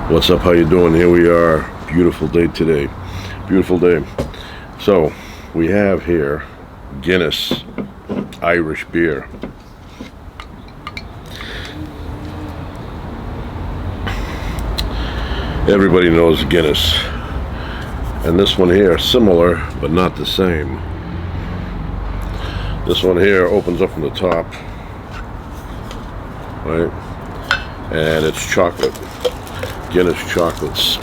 What's up? How you doing? Here we are. Beautiful day today. Beautiful day. So we have here Guinness Irish beer. Everybody knows Guinness. And this one here, similar but not the same. This one here opens up from the top, right? And it's chocolate. Guinness chocolates.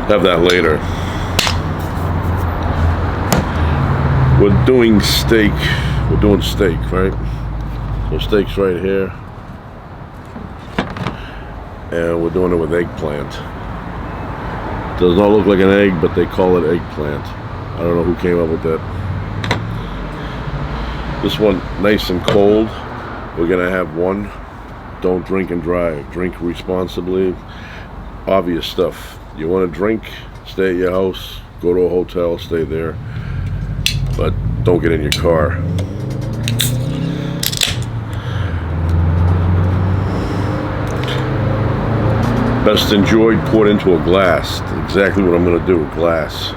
Have that later. We're doing steak. We're doing steak, right? So steak's right here. And we're doing it with eggplant. Does not look like an egg, but they call it eggplant. I don't know who came up with that. This one, nice and cold. We're gonna have one. Don't drink and drive. Drink responsibly. Obvious stuff. You want to drink, stay at your house, go to a hotel, stay there. But don't get in your car. Best enjoyed, poured into a glass. Exactly what I'm going to do, glass.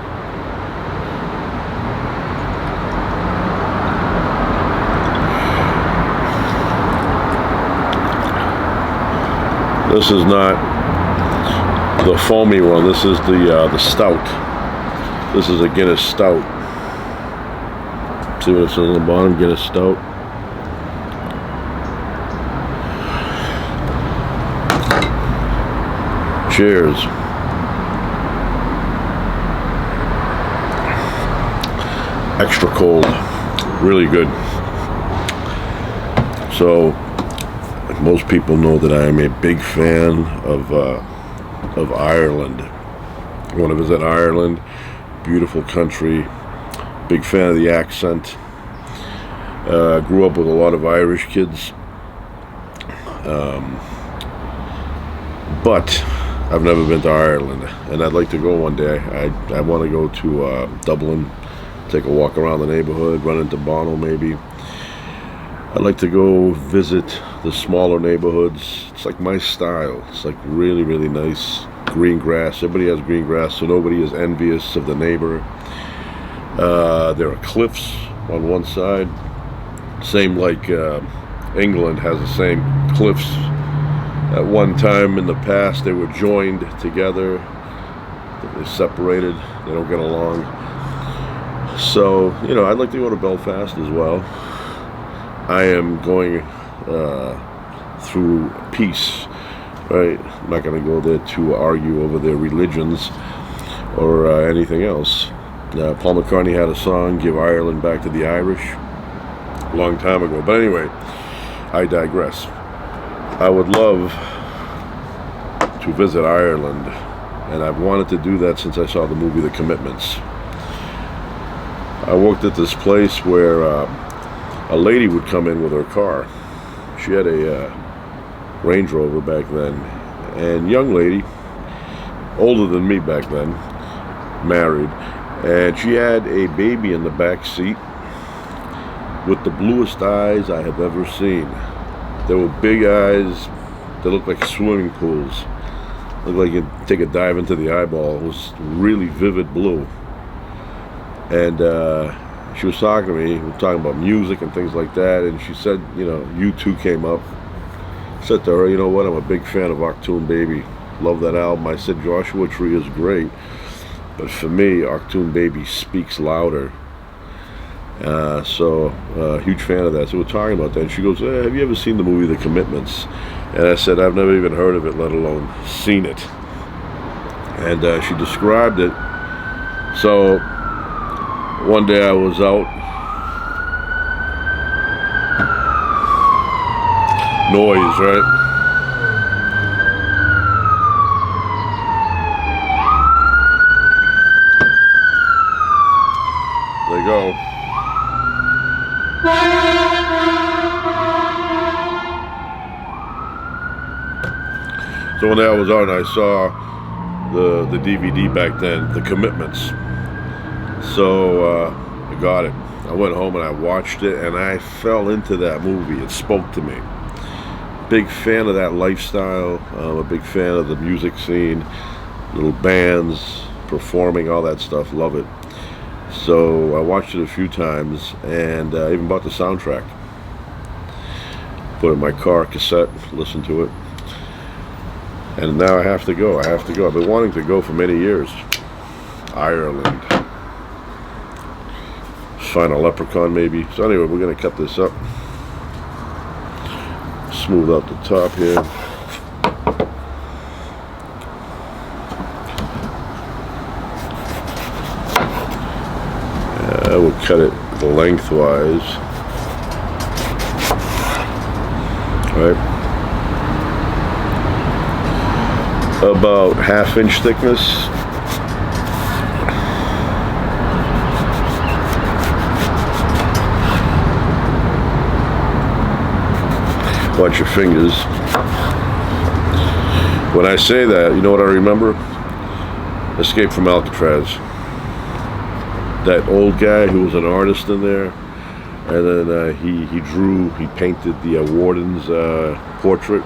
This is not the foamy one. This is the stout. This is a Guinness stout. See what it says on the bottom? Guinness stout. Cheers. Extra cold. Really good. So, most people know that I am a big fan of Ireland. I want to visit Ireland. Beautiful country. Big fan of the accent. Grew up with a lot of Irish kids. But I've never been to Ireland, and I'd like to go one day. I want to go to Dublin, take a walk around the neighborhood, run into Bono maybe. I'd like to go visit the smaller neighborhoods. It's like my style. It's like really, really nice. Green grass. Everybody has green grass, so nobody is envious of the neighbor. There are cliffs on one side. Same like England has the same cliffs. At one time in the past, they were joined together. They're separated. They don't get along. So, I'd like to go to Belfast as well. I am going through peace, right? I'm not going to go there to argue over their religions or anything else. Paul McCartney had a song, Give Ireland Back to the Irish, a long time ago. But anyway, I digress. I would love to visit Ireland, and I've wanted to do that since I saw the movie The Commitments. I worked at this place where a lady would come in with her car. She had a Range Rover back then, and young lady, older than me back then, married, and she had a baby in the back seat with the bluest eyes I have ever seen. They were big eyes. They looked like swimming pools. Looked like you'd take a dive into the eyeball. It was really vivid blue. And she was talking to me. We were talking about music and things like that. And she said, U2 came up. I said to her, you know what? I'm a big fan of Achtung Baby. Love that album. I said, Joshua Tree is great. But for me, Achtung Baby speaks louder. Huge fan of that. So we're talking about that. And she goes, have you ever seen the movie The Commitments? And I said, I've never even heard of it, let alone seen it. And she described it. So one day I was out. Noise, right? There you go. So one day I was out and I saw the DVD back then, The Commitments. So I got it. I went home and I watched it and I fell into that movie. It spoke to me. big fan of that lifestyle. I'm a big fan of the music scene, little bands, performing, all that stuff. Love it. So I watched it a few times, and I even bought the soundtrack. Put it in my car, cassette, listen to it. And now I have to go. I've been wanting to go for many years. Ireland. Find a leprechaun maybe. So anyway, we're going to cut this up. Smooth out the top here. We'll cut it lengthwise. Right. About 1/2 inch thickness. Watch your fingers. When I say that, you know what I remember? Escape from Alcatraz. That old guy who was an artist in there, and then he painted the warden's portrait,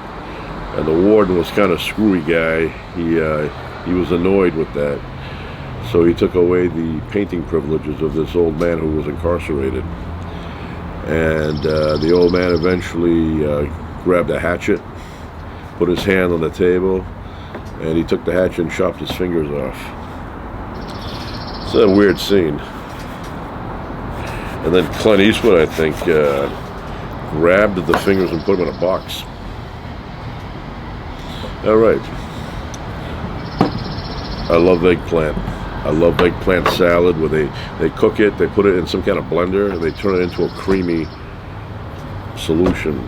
and the warden was kind of screwy guy. He was annoyed with that, so he took away the painting privileges of this old man who was incarcerated. And the old man eventually grabbed a hatchet, put his hand on the table, and he took the hatchet and chopped his fingers off. It's a weird scene. And then Clint Eastwood, I think, grabbed the fingers and put them in a box. All right. I love eggplant. I love eggplant salad where they cook it, they put it in some kind of blender, and they turn it into a creamy solution.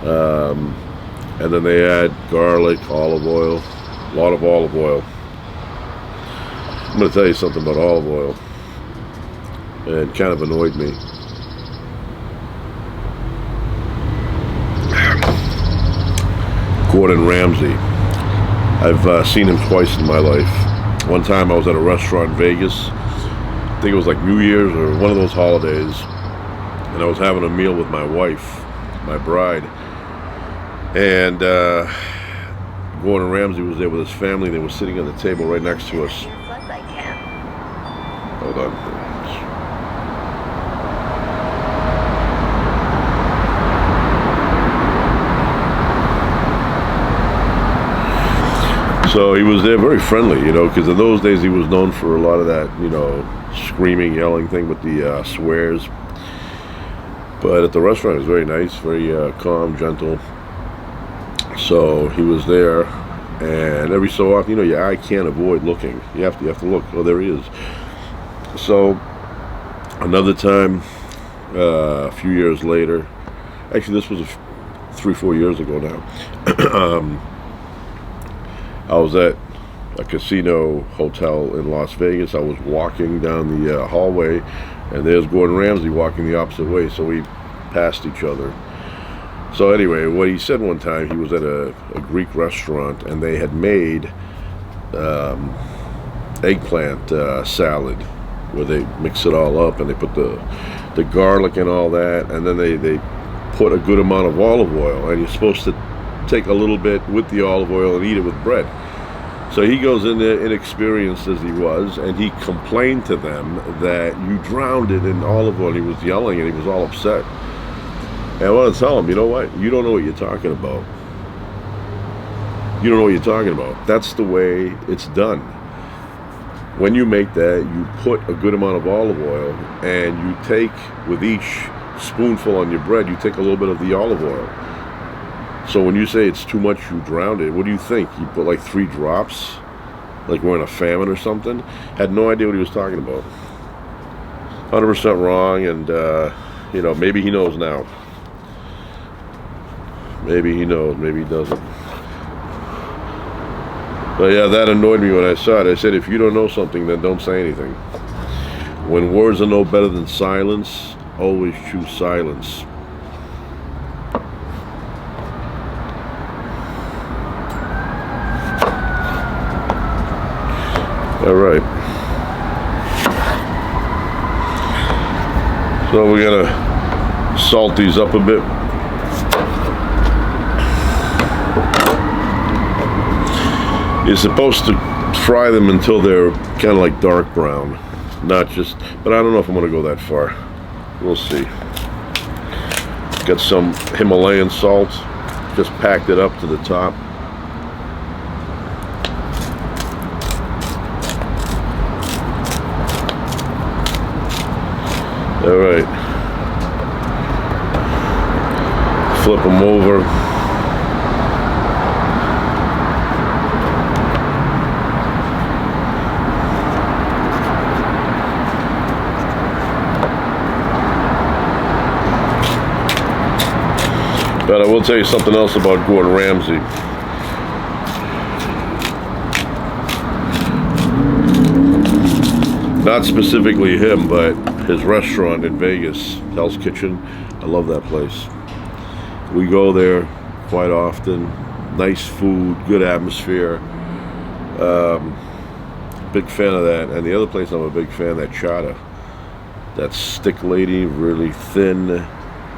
And then they add garlic, olive oil, a lot of olive oil. I'm going to tell you something about olive oil. It kind of annoyed me. Gordon Ramsay. I've seen him twice in my life. One time I was at a restaurant in Vegas. I think it was like New Year's or one of those holidays. And I was having a meal with my wife, my bride. And Gordon Ramsay was there with his family. They were sitting at the table right next to us. Hold on. So he was there, very friendly, you know, because in those days he was known for a lot of that, you know, screaming, yelling thing with the swears. But at the restaurant it was very nice, very calm, gentle. So he was there, and every so often, you know, your eye can't avoid looking. You have to look. Oh, there he is. So another time, a few years later, actually this was 3-4 years ago now. I was at a casino hotel in Las Vegas. I was walking down the hallway, and there's Gordon Ramsay walking the opposite way, so we passed each other. So anyway, what he said one time, he was at a Greek restaurant, and they had made eggplant salad, where they mix it all up, and they put the garlic and all that, and then they put a good amount of olive oil, and you're supposed to take a little bit with the olive oil and eat it with bread. So he goes in there, inexperienced as he was, and he complained to them that you drowned it in olive oil. He was yelling, and he was all upset. And I want to tell him, you know what? You don't know what you're talking about. You don't know what you're talking about. That's the way it's done. When you make that, you put a good amount of olive oil, and you take, with each spoonful on your bread, you take a little bit of the olive oil. So when you say it's too much, you drowned it, what do you think? You put like 3 drops? Like we're in a famine or something? Had no idea what he was talking about. 100% wrong, and you know, maybe he knows now. Maybe he knows, maybe he doesn't. But yeah, that annoyed me when I saw it. I said, if you don't know something, then don't say anything. When words are no better than silence, always choose silence. All right. So we're gonna salt these up a bit. You're supposed to fry them until they're kind of like dark brown, not just, but I don't know if I'm going to go that far. We'll see. Got some Himalayan salt, just packed it up to the top. All right, flip them over. But I will tell you something else about Gordon Ramsay. Not specifically him, but his restaurant in Vegas, Hell's Kitchen. I love that place. We go there quite often. Nice food, good atmosphere. Big fan of that. And the other place I'm a big fan, that Chata. That stick lady, really thin,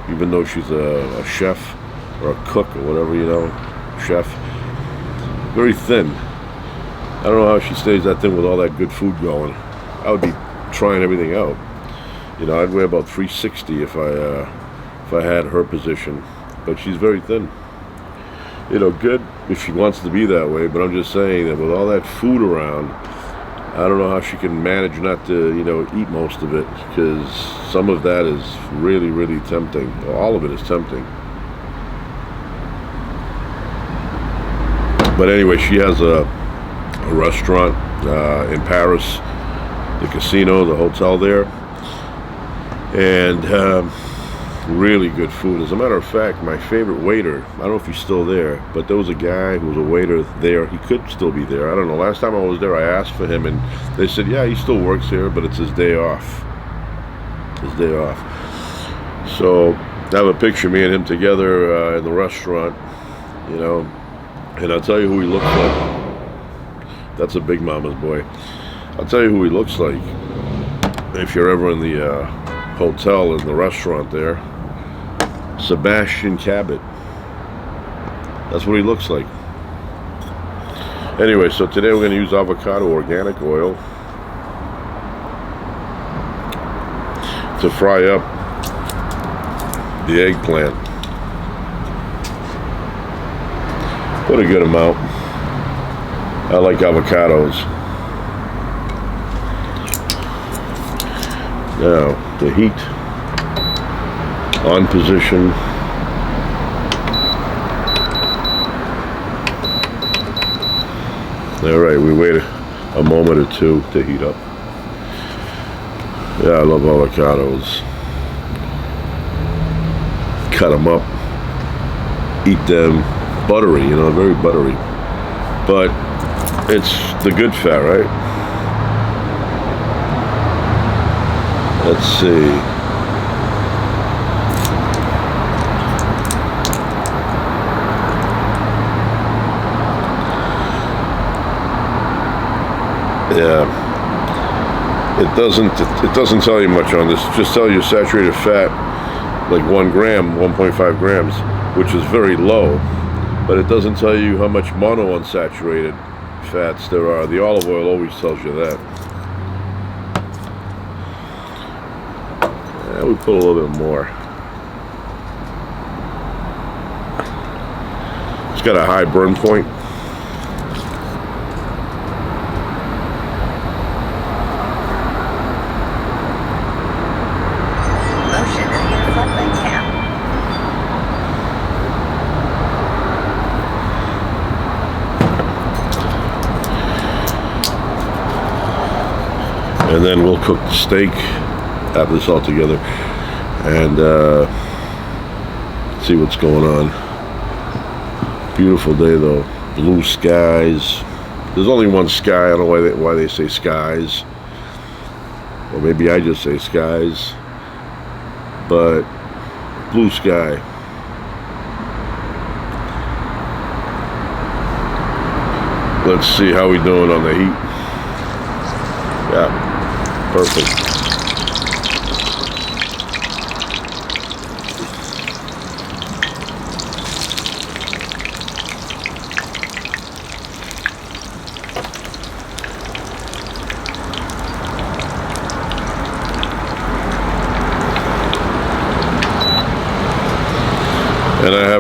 even though she's a chef or a cook or whatever, you know, chef. Very thin. I don't know how she stays that thin with all that good food going. I would be trying everything out. You know, I'd weigh about 360 if I had her position. But she's very thin. You know, good if she wants to be that way, but I'm just saying that with all that food around, I don't know how she can manage not to, you know, eat most of it, because some of that is really, really tempting. Well, all of it is tempting. But anyway, she has a restaurant in Paris, the casino, the hotel there, and really good food. As a matter of fact, my favorite waiter, I don't know if he's still there, but there was a guy who was a waiter there. He could still be there. I don't know. Last time I was there, I asked for him, and they said, yeah, he still works here, but it's his day off. His day off. So I have a picture of me and him together in the restaurant, you know, and I'll tell you who he looks like. That's a big mama's boy. I'll tell you who he looks like. If you're ever in the hotel, in the restaurant there, Sebastian Cabot. That's what he looks like. Anyway, so today we're going to use avocado organic oil to fry up the eggplant. Put a good amount. I like avocados. Now, the heat on position. All right, we wait a moment or two to heat up. Yeah, I love avocados. Cut them up, eat them buttery, you know, very buttery. But it's the good fat, right? Let's see. Yeah. It doesn't tell you much on this. It just tells you saturated fat, like 1 gram, 1.5 grams, which is very low. But it doesn't tell you how much monounsaturated fats there are. The olive oil always tells you that. Yeah, we put a little bit more. It's got a high burn point. And then we'll cook the steak, have this all together, and see what's going on. Beautiful day though, blue skies. There's only one sky. I don't know why they say skies, or maybe I just say skies, but blue sky. Let's see how we doing on the heat. Yeah. Perfect.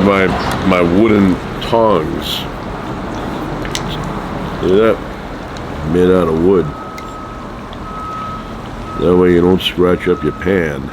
have my wooden tongs. See that? Made out of wood. That way you don't scratch up your pan.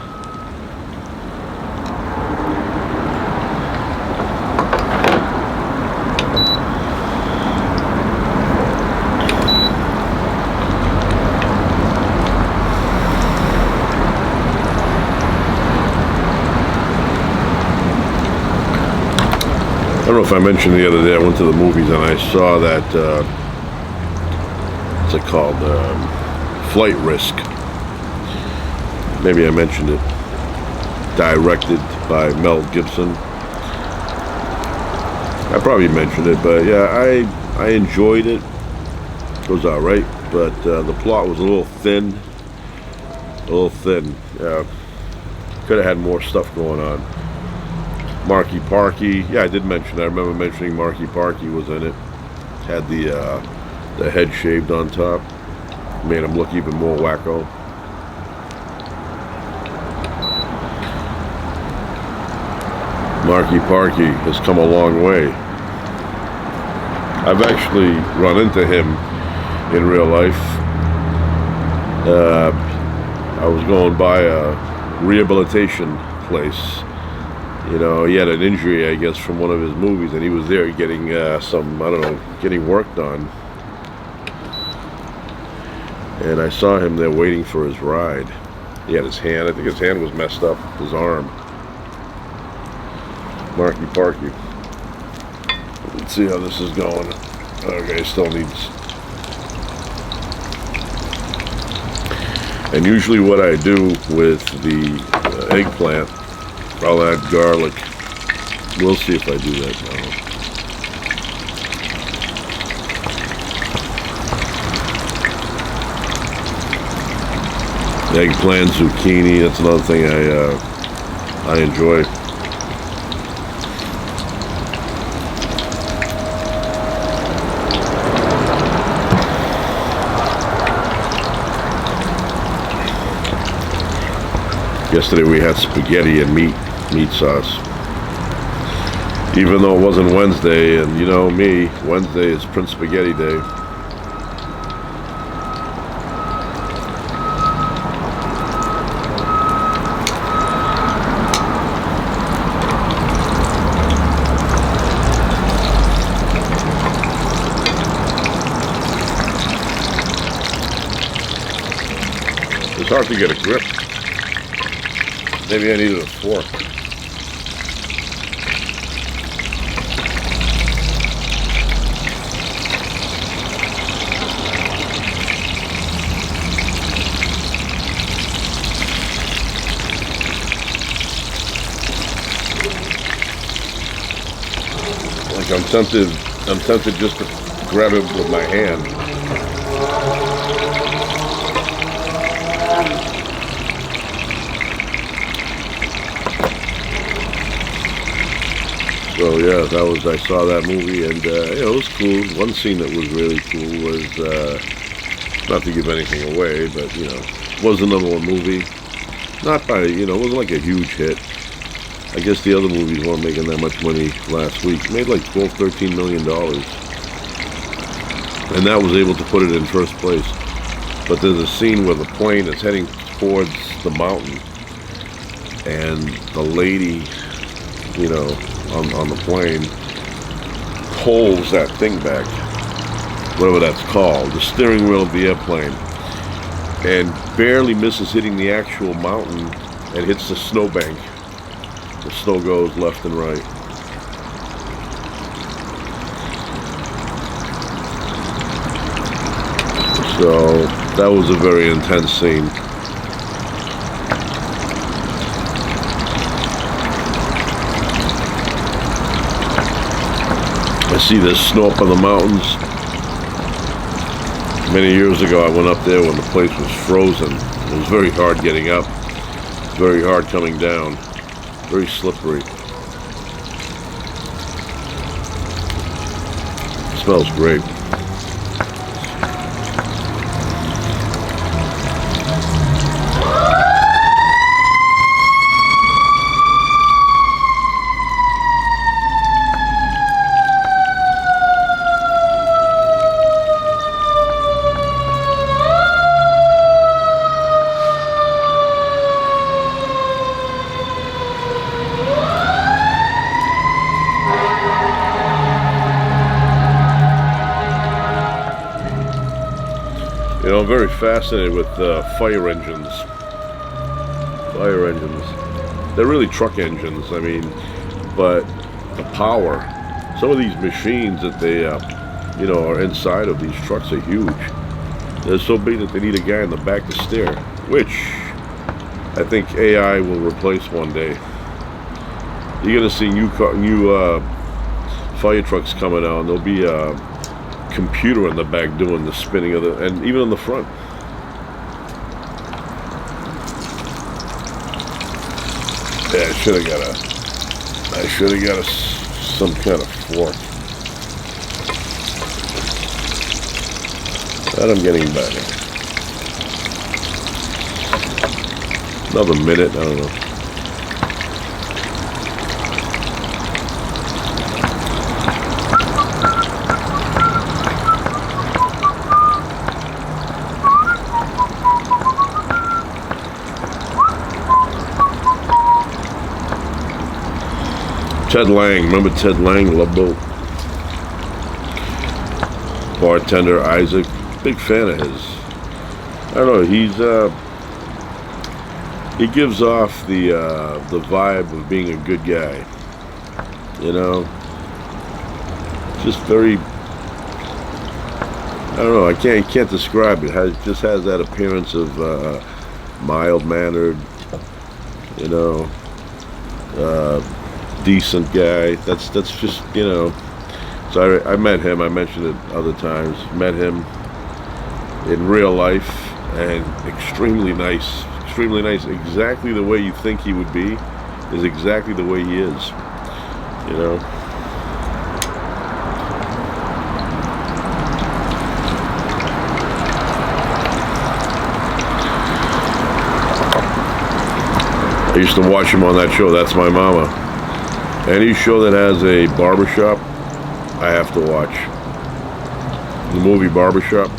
I don't know if I mentioned the other day, I went to the movies and I saw that, what's it called, Flight Risk. Maybe I mentioned it. Directed by Mel Gibson. I probably mentioned it, but yeah, I enjoyed it. It was alright, but the plot was a little thin. Yeah, could have had more stuff going on. Marky Parky, yeah, I did mention. I remember mentioning Marky Parky was in it. Had the head shaved on top, made him look even more wacko. Marky Parky has come a long way. I've actually run into him in real life. I was going by a rehabilitation place. You know, he had an injury, I guess, from one of his movies, and he was there getting getting work done. And I saw him there waiting for his ride. He had his hand, I think his hand was messed up, his arm. Marky Parky. Let's see how this is going. Okay, still needs. And usually what I do with the eggplant, I'll add garlic. We'll see if I do that now. Eggplant, zucchini, that's another thing I enjoy. Yesterday we had spaghetti and meat sauce. Even though it wasn't Wednesday, and you know me, Wednesday is Prince Spaghetti Day. It's hard to get a grip. Maybe I needed a fork. Like I'm tempted just to grab it with my hand. So yeah, I saw that movie, and it was cool. One scene that was really cool was, not to give anything away, but you know, was the #1 movie. Not by, you know, it wasn't like a huge hit. I guess the other movies weren't making that much money last week. It made like $12-13 million. And that was able to put it in first place. But there's a scene where the plane is heading towards the mountain, and the lady, you know, on the plane pulls that thing back, whatever that's called, the steering wheel of the airplane, and barely misses hitting the actual mountain and hits the snowbank. The snow goes left and right. So that was a very intense scene. I see this snow up on the mountains. Many years ago I went up there when the place was frozen. It was very hard getting up, very hard coming down, very slippery. It smells great. I'm very fascinated with fire engines. Fire engines. They're really truck engines, I mean, but the power. Some of these machines that they, are inside of these trucks are huge. They're so big that they need a guy in the back to steer, which I think AI will replace one day. You're gonna see new fire trucks coming out, and there'll be a computer in the back doing the spinning of and even in the front. Yeah, I should have got some kind of fork. But I'm getting better. Another minute, I don't know. Ted Lang, remember Ted Lang, Love Boat? Bartender Isaac, big fan of his. I don't know, he gives off the vibe of being a good guy. Just very, I don't know, I can't describe it. It just has that appearance of mild-mannered, decent guy. That's just, So I met him. I mentioned it other times. Met him in real life, and extremely nice. Extremely nice. Exactly the way you think he would be is exactly the way he is. I used to watch him on that show, That's My Mama. Any show that has a barbershop, I have to watch. The movie Barbershop.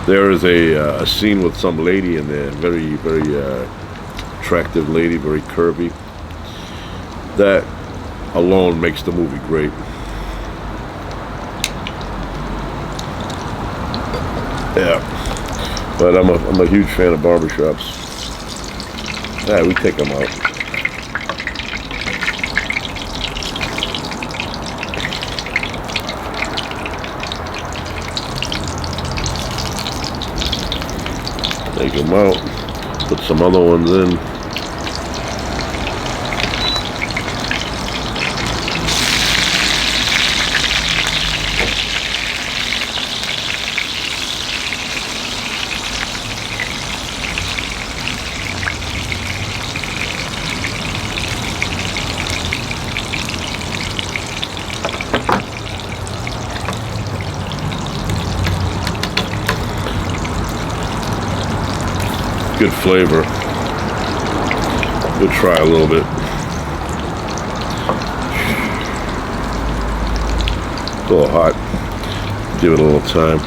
There is a scene with some lady in there, very, very attractive lady, very curvy. That alone makes the movie great. Yeah, but I'm a huge fan of barbershops. Yeah, we take them out. Take them out. Put some other ones in. Good flavor. We'll try a little bit. It's a little hot. Give it a little time.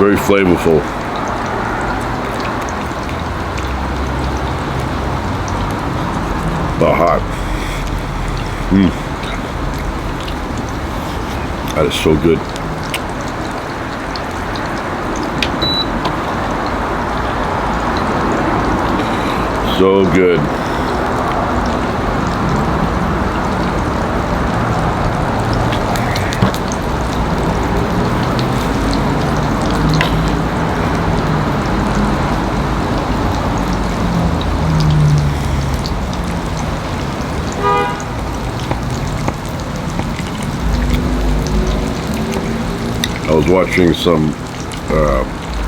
Very flavorful. But hot. That is so good. So good. I was watching some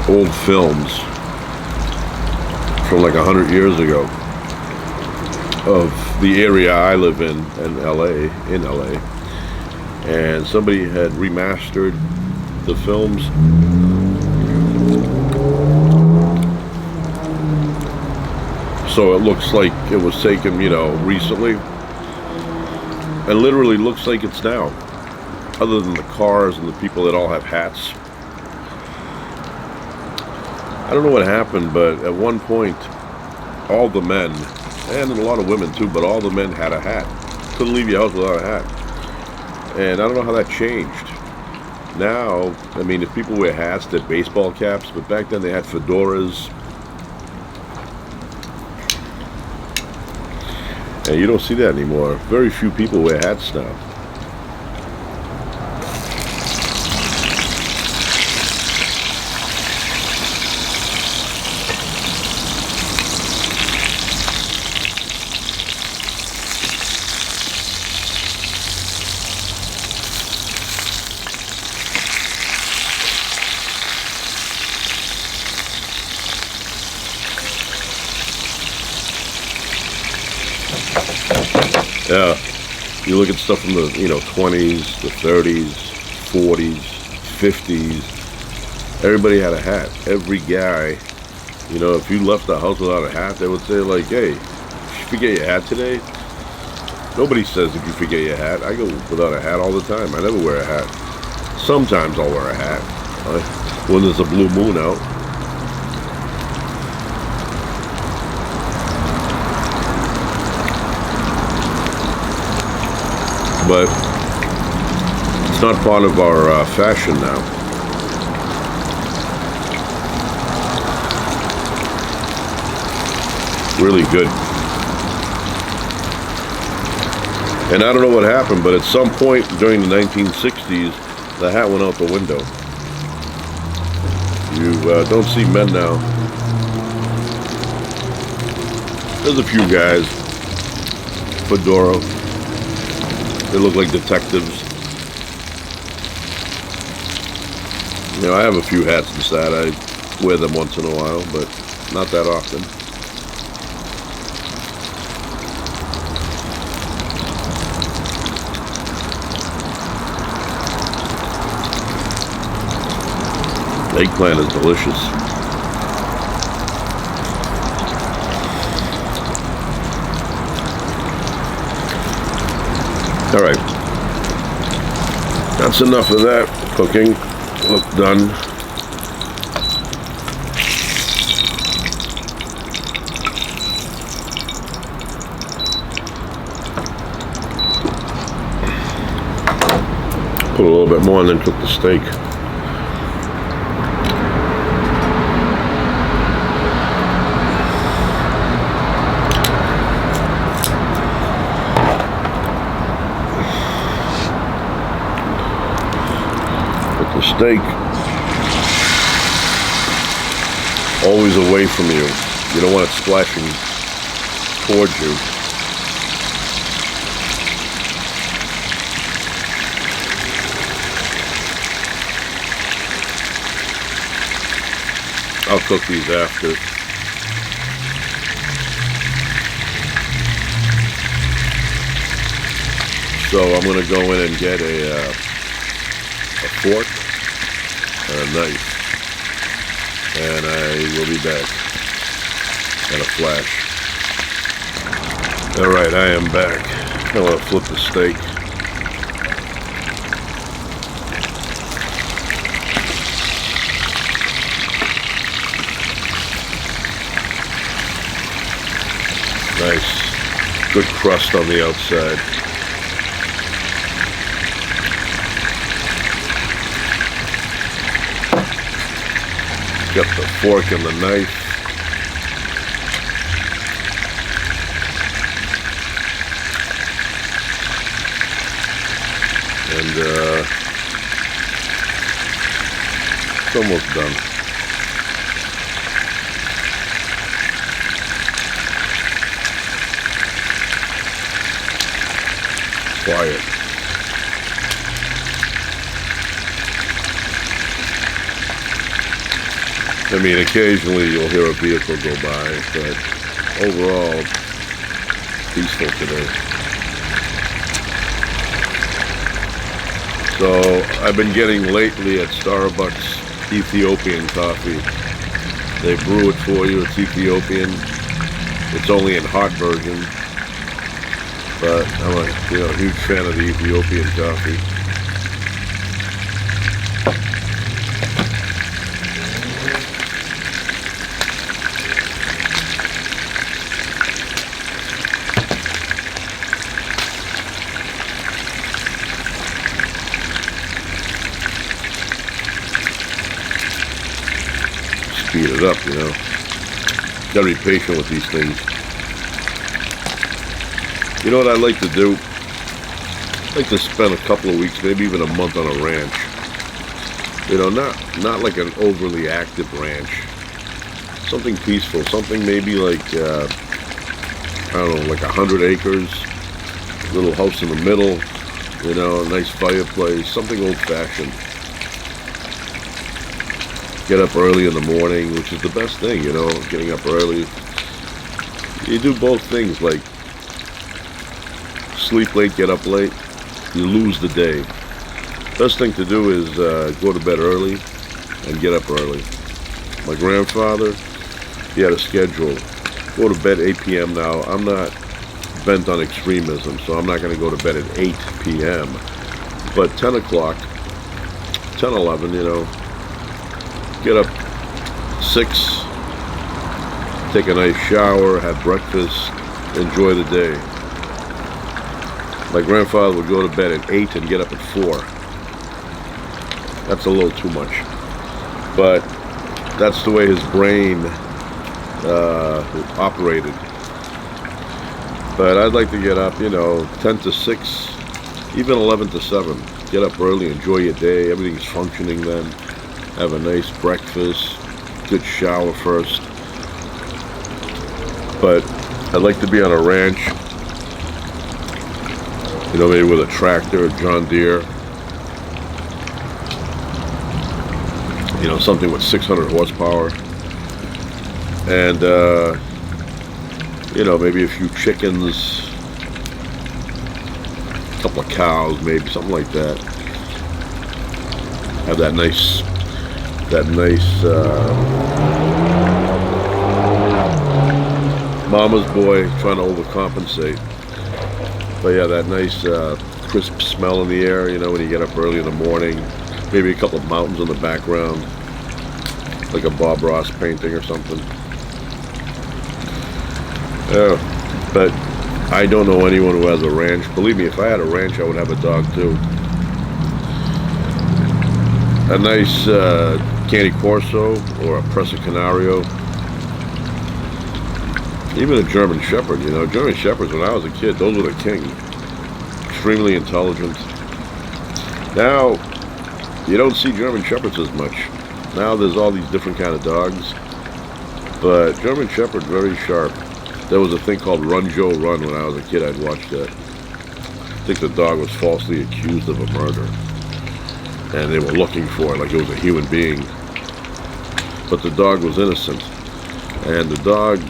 old films from like 100 years ago of the area I live in LA, and somebody had remastered the films. So it looks like it was taken, recently, and literally looks like it's now. Other than the cars and the people that all have hats. I don't know what happened, but at one point all the men, and a lot of women too, but all the men had a hat. Couldn't leave your house without a hat. And I don't know how that changed. Now, I mean, if people wear hats, they're baseball caps, but back then they had fedoras. And you don't see that anymore. Very few people wear hats now. Yeah, you look at stuff from the 20s, the 30s, 40s, 50s. Everybody had a hat. Every guy, if you left the house without a hat, they would say like, "Hey, did you forget your hat today?" Nobody says if you forget your hat. I go without a hat all the time. I never wear a hat. Sometimes I'll wear a hat when there's a blue moon out. But it's not part of our fashion now. Really good. And I don't know what happened, but at some point during the 1960s, the hat went out the window. You don't see men now. There's a few guys. Fedora. They look like detectives. I have a few hats inside. I wear them once in a while, but not that often. Eggplant is delicious. All right, that's enough of that cooking. Look, done. Put a little bit more and then cook the steak. Steak always away from you. You don't want it splashing towards you. I'll cook these after. So I'm going to go in and get a fork and a knife, and I will be back. And a flash. Alright, I am back. I'm going to flip the steak. Nice. Good crust on the outside. Got the fork and the knife. And it's almost done. Quiet. I mean, occasionally you'll hear a vehicle go by, but overall, peaceful today. So, I've been getting lately at Starbucks Ethiopian coffee. They brew it for you, it's Ethiopian. It's only in hot version. But I'm a huge fan of the Ethiopian coffee. heat it up, you know. Gotta be patient with these things. You know what I like to do? I like to spend a couple of weeks, maybe even a month on a ranch. You know, not like an overly active ranch. Something peaceful, something maybe like, I don't know, like 100 acres, little house in the middle, you know, a nice fireplace, something old-fashioned. Get up early in the morning, which is the best thing, you know, getting up early. You do both things, like sleep late, get up late, you lose the day. Best thing to do is go to bed early and get up early. My grandfather, he had a schedule. Go to bed 8 p.m. Now, I'm not bent on extremism, so I'm not going to go to bed at 8 p.m. But 10 o'clock, 10, 11, you know, get up 6, take a nice shower, have breakfast, enjoy the day. My grandfather would go to bed at 8 and get up at 4. That's a little too much. But that's the way his brain operated. But I'd like to get up, you know, 10 to 6, even 11 to 7. Get up early, enjoy your day. Everything's functioning then. Have a nice breakfast, good shower first. But I'd like to be on a ranch, you know, maybe with a tractor, John Deere, you know, something with 600 horsepower, and you know, maybe a few chickens, a couple of cows, maybe something like that. Have that nice mama's boy trying to overcompensate. But yeah, that nice crisp smell in the air, you know, when you get up early in the morning. Maybe a couple of mountains in the background, like a Bob Ross painting or something. Yeah, but I don't know anyone who has a ranch. Believe me, if I had a ranch, I would have a dog too. A nice Cane Corso or a Presa Canario. Even a German Shepherd, you know. German Shepherds, when I was a kid, those were the king. Extremely intelligent. Now, you don't see German Shepherds as much. Now there's all these different kind of dogs. But German Shepherd, very sharp. There was a thing called Run Joe Run when I was a kid. I'd watch that. I think the dog was falsely accused of a murder. And they were looking for it like it was a human being. But the dog was innocent. And the dog,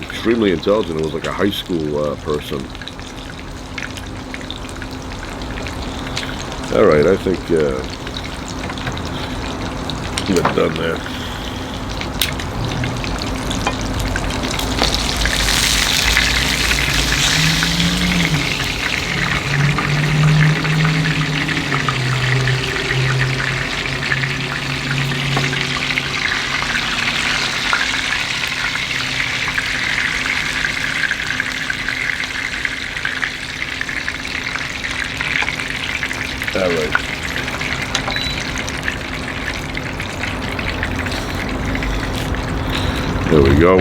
extremely intelligent. It was like a high school person. All right, I think we're done there. All right. There we go.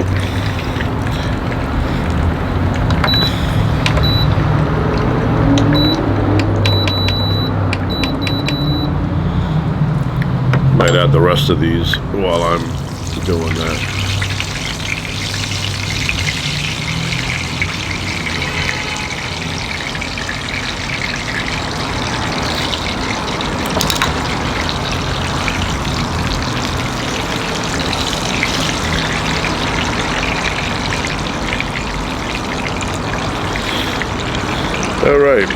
Might add the rest of these while I'm doing that. All right.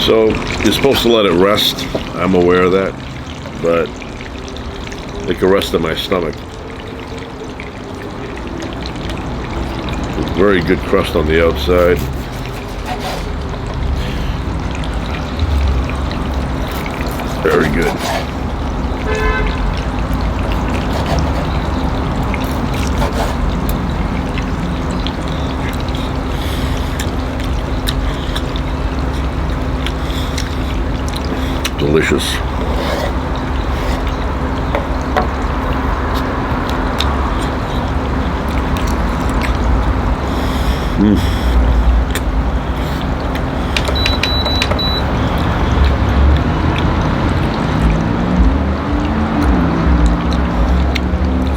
So you're supposed to let it rest. I'm aware of that, but it can rest in my stomach. Very good crust on the outside. Very good. Delicious.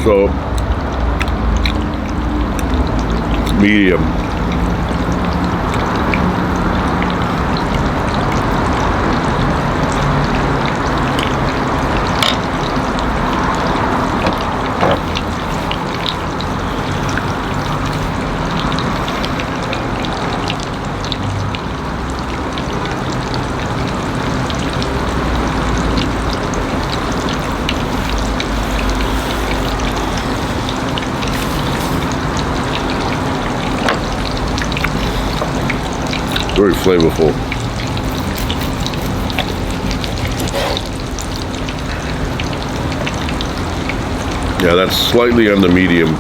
So, medium. Very flavorful. Yeah, that's slightly on the medium.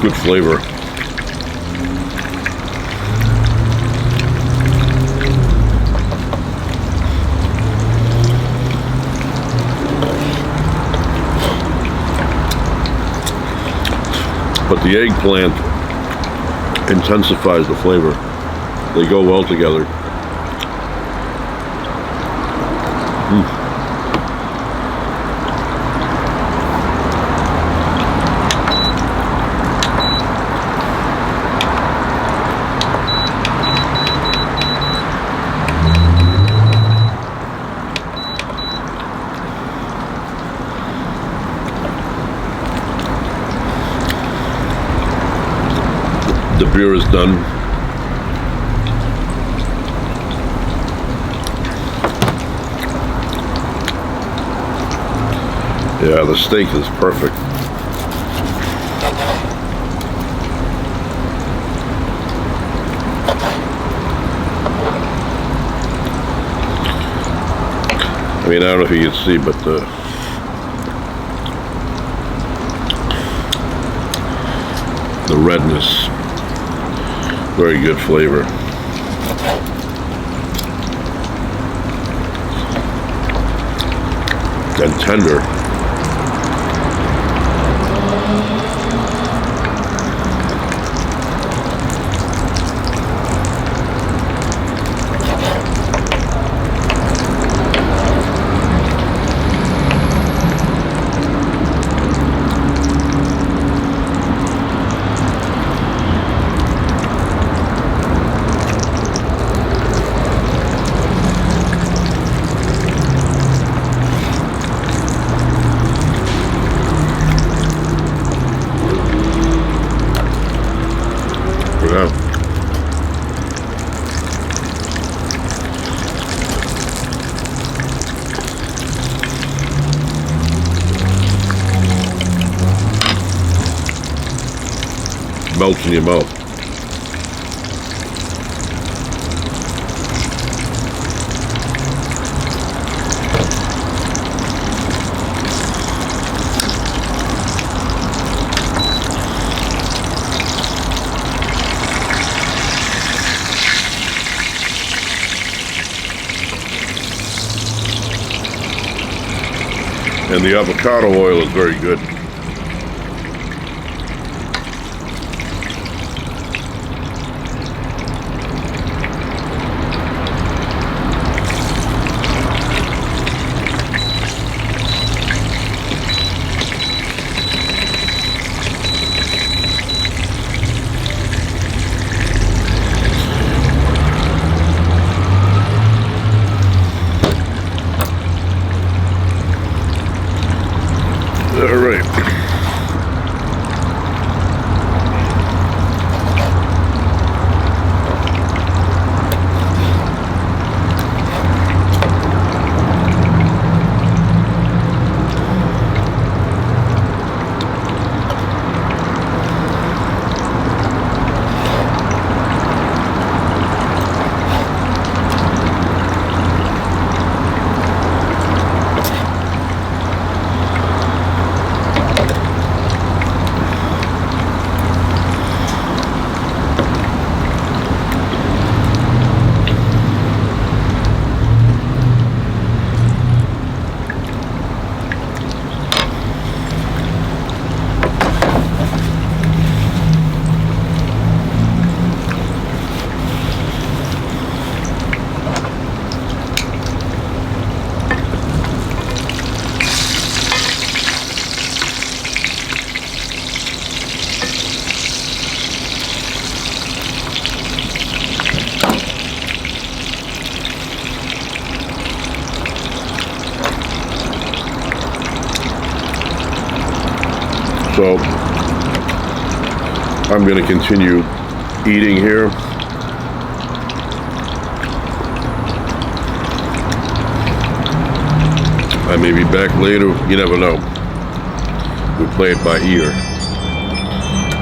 Good flavor. But the eggplant intensifies the flavor. They go well together. The beer is done. Yeah, the steak is perfect. I mean, I don't know if you can see, but the redness, very good flavor. And tender. Yeah. Melts in your mouth. And the avocado oil is very good. All right. So I'm going to continue eating here. I may be back later. You never know. We play it by ear.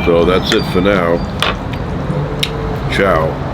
So that's it for now. Ciao.